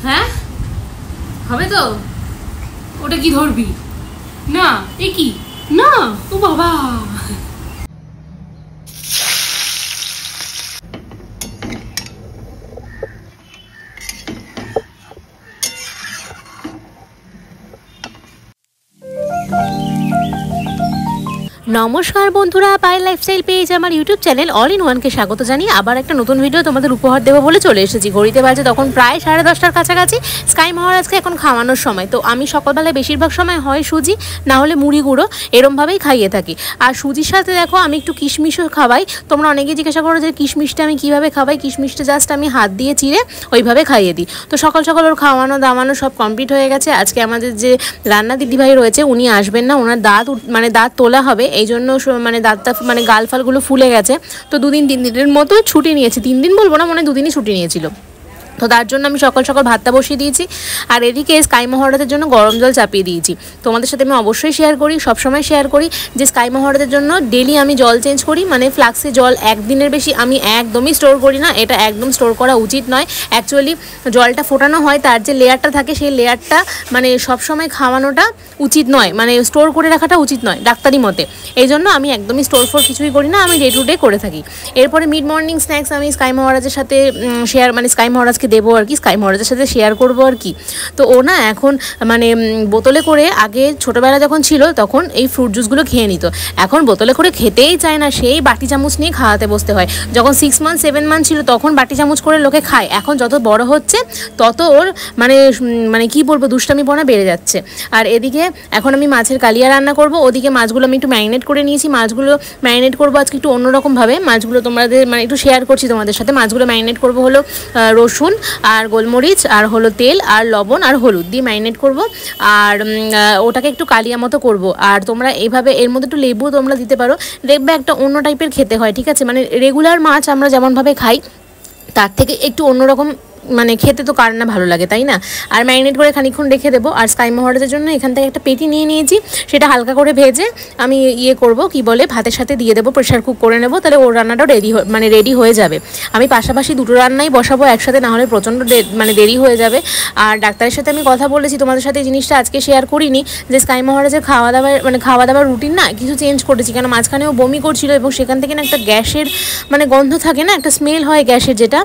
হ্যাঁ হবে তো। ওটা কি ধরবি না? এ কি না, ও বাবা। নমস্কার বন্ধুরা, পাই লাইফস্টাইল পেজ আমার ইউটিউব চ্যানেল অল ইন ওয়ানকে স্বাগত জানিয়ে আবার একটা নতুন ভিডিও তোমাদের উপহার দেবো বলে চলে এসেছি। ঘড়িতে বাজে তখন প্রায় 10:30টার কাছাকাছি। স্কাই মহারাজকে এখন খাওয়ানোর সময়। তো আমি সকালবেলায় বেশিরভাগ সময় হয় সুজি না হলে মুড়ি গুঁড়ো এরমভাবেই খাইয়ে থাকি। আর সুজির সাথে দেখো আমি একটু কিশমিশও খাওয়াই। তোমরা অনেকেই জিজ্ঞাসা করো যে কিশমিশটা আমি কীভাবে খাওয়াই। কিশমিশটা জাস্ট আমি হাত দিয়ে চিড়ে ওইভাবে খাইয়ে দিই। তো সকাল সকাল ওর খাওয়ানো দাওয়ানো সব কমপ্লিট হয়ে গেছে। আজকে আমাদের যে রান্না দিদিভাই রয়েছে উনি আসবেন না, ওনার দাঁত তোলা হবে, এই জন্য দাঁতটা গাল ফালগুলো ফুলে গেছে। তো 2-3 দিনের মতো ছুটি নিয়েছি। 3 দিন বলবো না, 2 দিনই ছুটি নিয়েছিল। তো তার জন্য আমি সকাল সকাল ভাতটা বসিয়ে দিয়েছি। আর এদিকে স্কাই মহারাজের জন্য গরম জল চাপিয়ে দিয়েছি। তোমাদের সাথে আমি অবশ্যই শেয়ার করি, সবসময় শেয়ার করি যে স্কাই মহারাজের জন্য ডেলি আমি জল চেঞ্জ করি। ফ্লাক্সে জল একদিনের বেশি আমি একদমই স্টোর করি না। এটা একদম স্টোর করা উচিত নয়। অ্যাকচুয়ালি জলটা ফোটানো হয়, তার যে লেয়ারটা থাকে সেই লেয়ারটা সবসময় খাওয়ানোটা উচিত নয়, স্টোর করে রাখাটা উচিত নয় ডাক্তারি মতে। এই জন্য আমি একদমই স্টোর ফোর কিছুই করি না, আমি ডে টু ডে করে থাকি। এরপরে মিড মর্নিং স্ন্যাক্স আমি স্কাই মহারাজের সাথে শেয়ার স্কাই মহারাজকে দেবো আর কি, স্কাই মহারাজের সাথে শেয়ার করবো আর কি। তো ও না এখন বোতলে করে, আগে ছোটোবেলা যখন ছিল তখন এই ফ্রুট জুসগুলো খেয়ে নিত। এখন বোতলে করে খেতেই চায় না, সেই বাটি চামচ নিয়ে খাওয়াতে বসতে হয়। যখন 6 মান্থ 7 মান্থ ছিল তখন বাটি চামচ করে লোকে খায়। এখন যত বড় হচ্ছে তত ওর কি বলবো দুষ্টামিপনা বেড়ে যাচ্ছে। আর এদিকে এখন আমি মাছের কালিয়া রান্না করব। ওদিকে মাছগুলো আমি একটু ম্যারিনেট করে নিয়েছি। মাছগুলো ম্যারিনেট করবো আজকে একটু অন্যরকমভাবে। মাছগুলো তোমাদের একটু শেয়ার করছি তোমাদের সাথে। মাছগুলো ম্যারিনেট করবো হলো রসুন আর গোলমরিচ আর হলো তেল আর লবণ আর হলুদ দিয়ে ম্যারিনেট করব। আর ওটাকে একটু কালিয়া মতো করব। আর তোমরা এইভাবে এর মধ্যে একটু লেবু তোমরা দিতে পারো, দেখবে একটা অন্য টাইপের খেতে হয়, ঠিক আছে? রেগুলার মাছ আমরা যেমনভাবে খাই তার থেকে একটু অন্যরকম খেতে তো কার না ভালো লাগে, তাই না? আর ম্যারিনেট করে খানিকক্ষণ রেখে দেবো। আর স্কাই মহারাজের জন্য এখান থেকে একটা পেটি নিয়ে নিয়েছি, সেটা হালকা করে ভেজে আমি করব কি বলে ভাতের সাথে দিয়ে দেবো, প্রেশার কুক করে নেবো, তাহলে ওর রান্নাটাও রেডি হয়ে যাবে। আমি পাশাপাশি দুটো রান্নাই বসাবো একসাথে, না হলে প্রচণ্ড দেরি হয়ে যাবে। আর ডাক্তারের সাথে আমি কথা বলেছি, তোমাদের সাথে এই জিনিসটা আজকে শেয়ার করিনি যে স্কাই মহারাজের খাওয়া দাওয়ার রুটিন না কিছু চেঞ্জ করেছি, কেন মাঝখানেও বমি করছিল এবং সেখান থেকে না একটা গ্যাসের গন্ধ থাকে না, একটা স্মেল হয় গ্যাসের, যেটা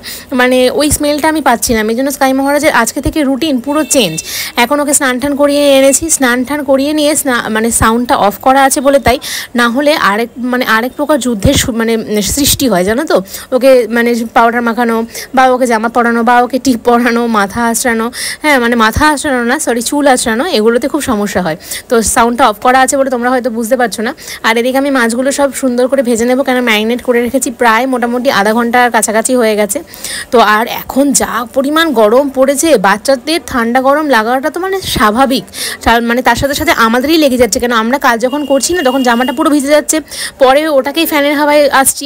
ওই স্মেলটা আমি পাচ্ছি না। এই জন্য স্কাই মহারাজের আজকে থেকে রুটিন পুরো চেঞ্জ। এখন ওকে স্নান টান করিয়ে এনেছি, স্নান টান করিয়ে নিয়ে সাউন্ডটা অফ করা আছে বলে, তাই না হলে আরেক প্রকার যুদ্ধের সৃষ্টি হয়, জানো তো? ওকে পাউডার মাখানো বা ওকে জামা পরানো বা ওকে টিপ পরানো, মাথা আঁচড়ানো, হ্যাঁ মাথা আঁচড়ানো না, সরি চুল আঁচড়ানো, এগুলোতে খুব সমস্যা হয়। তো সাউন্ডটা অফ করা আছে বলে তোমরা হয়তো বুঝতে পারছো না। আর এদিকে আমি মাছগুলো সব সুন্দর করে ভেজে নেবো, কেন ম্যারিনেট করে রেখেছি প্রায় মোটামুটি আধা ঘন্টার কাছাকাছি হয়ে গেছে। তো আর এখন যা পরিমাণ গরম পড়েছে, বাচ্চাদের ঠান্ডা গরম লাগাটা তো স্বাভাবিক, তার সাথে সাথে আমাদেরই লেগে যাচ্ছে, কেন আমরা কাজ যখন করছি না তখন জামাটা পুরো ভিজে যাচ্ছে, পরে ওটাকেই ফ্যানের হাওয়ায় আসছি,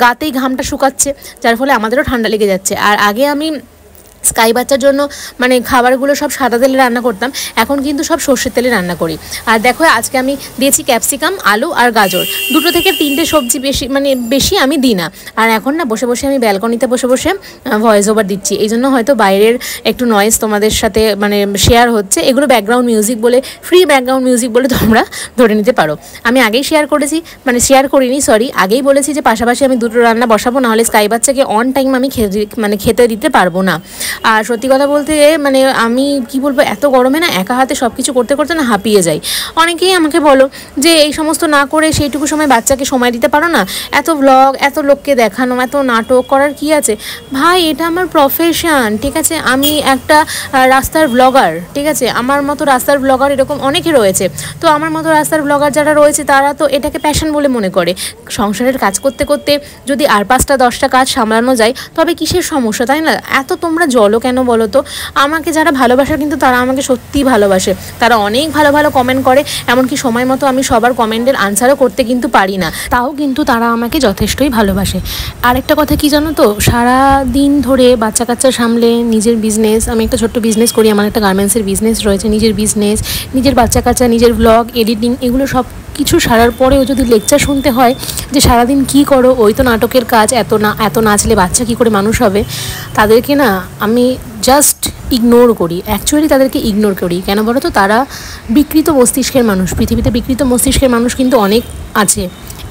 গাতেই ঘামটা শুকাচ্ছে, যার ফলে আমাদেরও ঠান্ডা লেগে যাচ্ছে। আর আগে আমি স্কাই বাচ্চার জন্য খাবারগুলো সব সাদা তেলে রান্না করতাম, এখন কিন্তু সব সর্ষের তেলে রান্না করি। আর দেখো আজকে আমি দিয়েছি ক্যাপসিকাম, আলু আর গাজর, 2 থেকে 3টে সবজি, বেশি আমি দিই না। আর এখন না বসে বসে আমি ব্যালকনিতে বসে বসে ভয়েস ওভার দিচ্ছি, এই জন্য হয়তো বাইরের একটু নয়েজ তোমাদের সাথে শেয়ার হচ্ছে। এগুলো ব্যাকগ্রাউন্ড মিউজিক বলে, ফ্রি ব্যাকগ্রাউন্ড মিউজিক বলে তোমরা ধরে নিতে পারো। আমি আগেই শেয়ার করেছি, শেয়ার করিনি সরি, আগেই বলেছি যে পাশাপাশি আমি 2টো রান্না বসাবো, নাহলে স্কাই বাচ্চাকে অন টাইম আমি খেতে দিতে পারবো না। আর সত্যি কথা বলতে আমি কি বলবো, এত গরমে না একা হাতে সব কিছু করতে করতে না হাঁপিয়ে যাই। অনেকেই আমাকে বলো যে এই সমস্ত না করে সেইটুকু সময় বাচ্চাকে সময় দিতে পারো না, এত ব্লগ, এত লোককে দেখানো, এত নাটক করার কি আছে? ভাই এটা আমার প্রফেশন, ঠিক আছে? আমি একটা রাস্তার ব্লগার, ঠিক আছে? আমার মতো রাস্তার ব্লগার এরকম অনেকে রয়েছে। তো আমার মতো রাস্তার ব্লগার যারা রয়েছে তারা তো এটাকে প্যাশন বলে মনে করে। সংসারের কাজ করতে করতে যদি আর 5টা 10টা কাজ সামলানো যায় তবে কিসের সমস্যা, তাই না? এত তোমরা জলো কেন বলো তো? আমাকে যারা ভালোবাসে কিন্তু তারা আমাকে সত্যিই ভালোবাসে, তারা অনেক ভালো ভালো কমেন্ট করে, এমনকি সময় মতো আমি সবার কমেন্টের আনসারও করতে কিন্তু পারি না, তাও কিন্তু তারা আমাকে যথেষ্টই ভালোবাসে। আরেকটা কথা কি জানো তো, সারা দিন ধরে বাচ্চা কাচ্চা সামলে নিজের বিজনেস, আমি একটা ছোট্ট বিজনেস করি, আমার একটা গার্মেন্টসের বিজনেস রয়েছে, নিজের বিজনেস, নিজের বাচ্চা কাচ্চা, নিজের ব্লগ, এডিটিং, এগুলো সব কিছু সারার পরেও যদি লেকচার শুনতে হয় যে সারাদিন কি করো, ওই তো নাটকের কাজ, এত নাচলে বাচ্চা কি করে মানুষ হবে, তাদেরকে না আমি জাস্ট ইগনোর করি। অ্যাকচুয়ালি তাদেরকে ইগনোর করি কেন বলো তো? তারা বিকৃত মস্তিষ্কের মানুষ। পৃথিবীতে বিকৃত মস্তিষ্কের মানুষ কিন্তু অনেক আছে।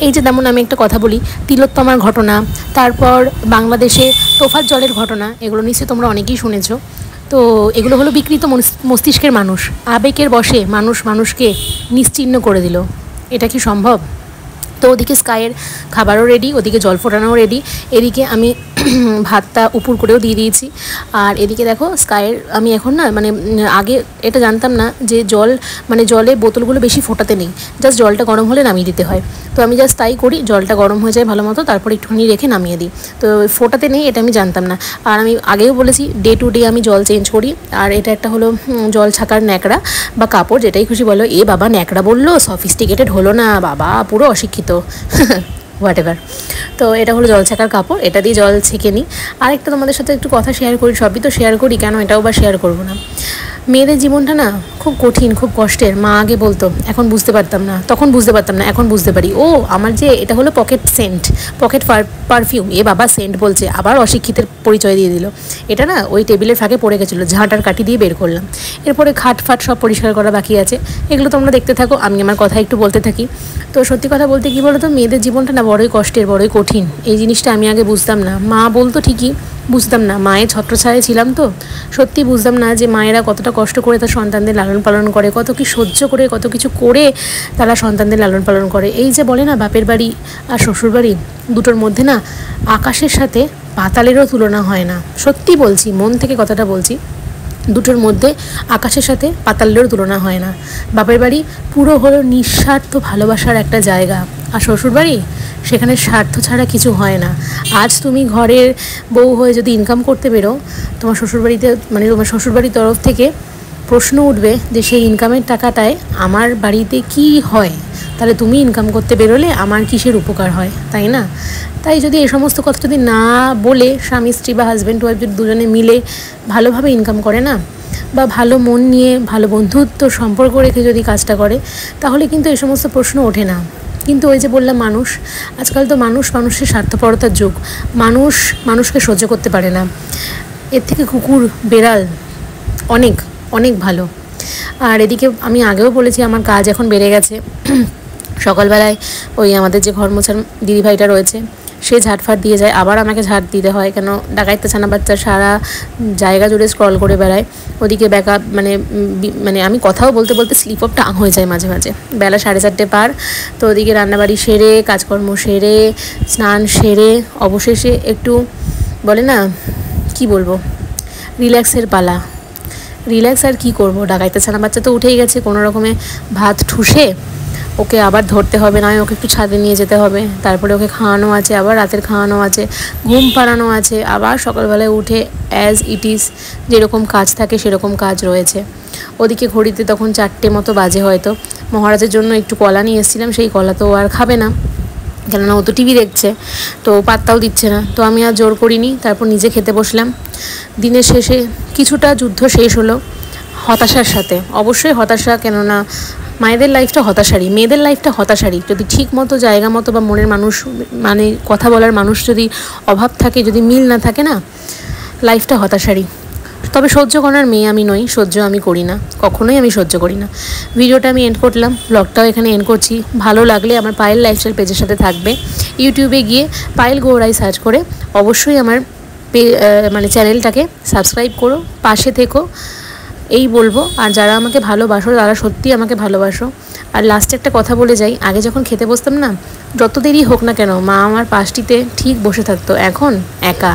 এই যে যেমন আমি একটা কথা বলি, তিলোত্তমার ঘটনা, তারপর বাংলাদেশে তোফার জলের ঘটনা, এগুলো নিশ্চয়ই তোমরা অনেকেই শুনেছো। তো এগুলো হলো বিকৃত মস্তিষ্কের মানুষ। আবেগের বশে মানুষকে নিশ্চিহ্ন করে দিল। এটা কি সম্ভব? তো ওদিকে স্কাইয়ের খাবারও রেডি, ওদিকে জল ফোটানোও রেডি, এদিকে আমি ভাতটা উপর করেও দিয়ে দিয়েছি। আর এদিকে দেখো স্কাইয়ের আমি এখন না মানে আগে এটা জানতাম না যে জলে বোতলগুলো বেশি ফোটাতে নেই, জাস্ট জলটা গরম হলে নামিয়ে দিতে হয়। তো আমি জাস্ট তাই করি, জলটা গরম হয়ে যায় ভালো মতো, তারপর একটুখানি রেখে নামিয়ে দিই। তো ফোটাতে নেই এটা আমি জানতাম না। আর আমি আগেও বলেছি ডে টু ডে আমি জল চেঞ্জ করি। আর এটা একটা হলো জল ছাকার ন্যাকড়া বা কাপড়, যেটাই খুশি বলো। এ বাবা, ন্যাকড়া বললো, সফিস্টিকেটেড হলো না বাবা, পুরো অশিক্ষিত। What ever. তো এটা হলো জল ছাকার কাপড়, এটা দিয়ে জল ছেঁকে নিই। আরেকটা তোমাদের সাথে একটু কথা শেয়ার করি, সবই তো শেয়ার করি, কেন এটাও বা শেয়ার করবো না? মেয়েদের জীবনটা না খুব কঠিন, খুব কষ্টের। মা আগে বলতো, এখন বুঝতে পারতাম না, তখন বুঝতে পারতাম না, এখন বুঝতে পারি। ও আমার যে এটা হলো পকেট পারফিউম, এ বাবা সেন্ট বলছে, আবার অশিক্ষিতের পরিচয় দিয়ে দিল। এটা না ওই টেবিলের ফাঁকে পড়ে গেছিলো, ঝাঁটার কাঠি দিয়ে বের করলাম। এরপরে খাট সব পরিষ্কার করা বাকি আছে, এগুলো তোমরা দেখতে থাকো, আমি আমার কথা একটু বলতে থাকি। তো সত্যি কথা বলতে কী বলো তো, মেয়েদের জীবনটা না বড়ই কষ্টের, বড়ই কঠিন। এই জিনিসটা আমি আগে বুঝতাম না। মা বলতো ঠিকই, বুঝতাম না, মায়ের ছত্রছায়ায় ছিলাম তো সত্যি বুঝতাম না যে মায়েরা কতটা কষ্ট করে তার সন্তানদের লালন পালন করে, কত কি সহ্য করে, কত কিছু করে তারা সন্তানদের লালন পালন করে। এই যে বলে না, বাপের বাড়ি আর শ্বশুর বাড়ি দুটোর মধ্যে না আকাশের সাথে পাতালেরও তুলনা হয় না। সত্যি বলছি, মন থেকে কথাটা বলছি, দুটোর মধ্যে আকাশের সাথে পাতালেরও তুলনা হয় না। বাপের বাড়ি পুরো হলো নিঃস্বার্থ ভালোবাসার একটা জায়গা, আর শ্বশুরবাড়ি সেখানে স্বার্থ ছাড়া কিছু হয় না। আজ তুমি ঘরের বউ হয়ে যদি ইনকাম করতে বেরো, তোমার শ্বশুরবাড়িতে মানে তোমার শ্বশুরবাড়ির তরফ থেকে প্রশ্ন উঠবে যে সেই ইনকামের টাকাটায় আমার বাড়িতে কি হয়, তাহলে তুমি ইনকাম করতে বেরোলে আমার কিসের উপকার হয়, তাই না? তাই যদি এই সমস্ত কথা যদি না বলে স্বামী স্ত্রী বা হাজব্যান্ড ওয়াইফ যদি দুজনে মিলে ভালোভাবে ইনকাম করে না, বা ভালো মন নিয়ে ভালো বন্ধুত্ব সম্পর্ক রেখে যদি কাজটা করে, তাহলে কিন্তু এই সমস্ত প্রশ্ন ওঠে না। কিন্তু ওই যে বললাম, আজকাল তো মানুষের স্বার্থপরতার যুগ, মানুষকে সহ্য করতে পারে না। এর থেকে কুকুর বেড়াল অনেক অনেক ভালো। আর এদিকে আমি আগেও বলেছি, আমার কাজ এখন বেড়ে গেছে। সকালবেলায় ওই আমাদের যে ঘর মোছার দিদিভাইটা রয়েছে, সে ঝাঁটফাট দিয়ে যায়, আবার আমাকে ঝাঁট দিতে হয়, কেন ডাকাইতে ছানা বাচ্চা সারা জায়গা জুড়ে স্ক্রল করে বেড়ায়। ওদিকে ব্যাকআপ মানে আমি কথাও বলতে বলতে স্লিপ অফ টাং হয়ে যায় মাঝে মাঝে। বেলা 4:30 পার। তো ওদিকে রান্নাবাড়ি সেরে, কাজকর্ম সেরে, স্নান সেরে, অবশেষে একটু বলে না কি বলবো, রিল্যাক্সের পালা। রিল্যাক্স আর কি করব, ডাকাইতে ছানা বাচ্চা তো উঠেই গেছে, কোনো রকমে ভাত ঠুসে ওকে আবার ধরতে হবে, নয় ওকে একটু ছাদে নিয়ে যেতে হবে, তারপরে ওকে খাওয়ানো আছে, আবার রাতের খাওয়ানো আছে, ঘুম পাড়ানো আছে, আবার সকালবেলায় উঠে অ্যাজ ইট ইজ যেরকম কাজ থাকে সেরকম কাজ রয়েছে। ওদিকে ঘড়িতে তখন 4টে মতো বাজে হয়তো। মহারাজের জন্য একটু কলা নিয়ে এসেছিলাম, সেই কলা তো আর খাবে না, কেননা ও তো টিভি দেখছে, তো পাত্তাও দিচ্ছে না। তো আমি আর জোর করিনি, তারপর নিজে খেতে বসলাম। দিনের শেষে কিছুটা যুদ্ধ শেষ হলো হতাশার সাথে, অবশ্যই হতাশা, কেননা মায়েদের লাইফটা হতাশারই, মেয়েদের লাইফটা হতাশারই। যদি ঠিক মতো জায়গা মতো বা মনের মানুষ মানে কথা বলার মানুষ যদি অভাব থাকে, যদি মিল না থাকে না, লাইফটা হতাশারই। তবে সহ্য করার মেয়ে আমি নই, সহ্য আমি করি না, কখনোই আমি সহ্য করি না। ভিডিওটা আমি এন্ড করলাম, ব্লগটাও এখানে এন্ড করছি। ভালো লাগলে আমার পায়েল লাইফস্টাইল পেজের সাথে থাকবে। ইউটিউবে গিয়ে পায়েল গৌড়াই সার্চ করে অবশ্যই আমার মানে চ্যানেলটাকে সাবস্ক্রাইব করো, পাশে থেকো, এই বলবো। আর যারা আমাকে ভালোবাসো তারা সত্যি আমাকে ভালোবাসো। আর লাস্টে একটা কথা বলে যাই, আগে যখন খেতে বসতাম না, যত দেরি হোক না কেন মা আমার পাশটিতে ঠিক বসে থাকতো, এখন একা।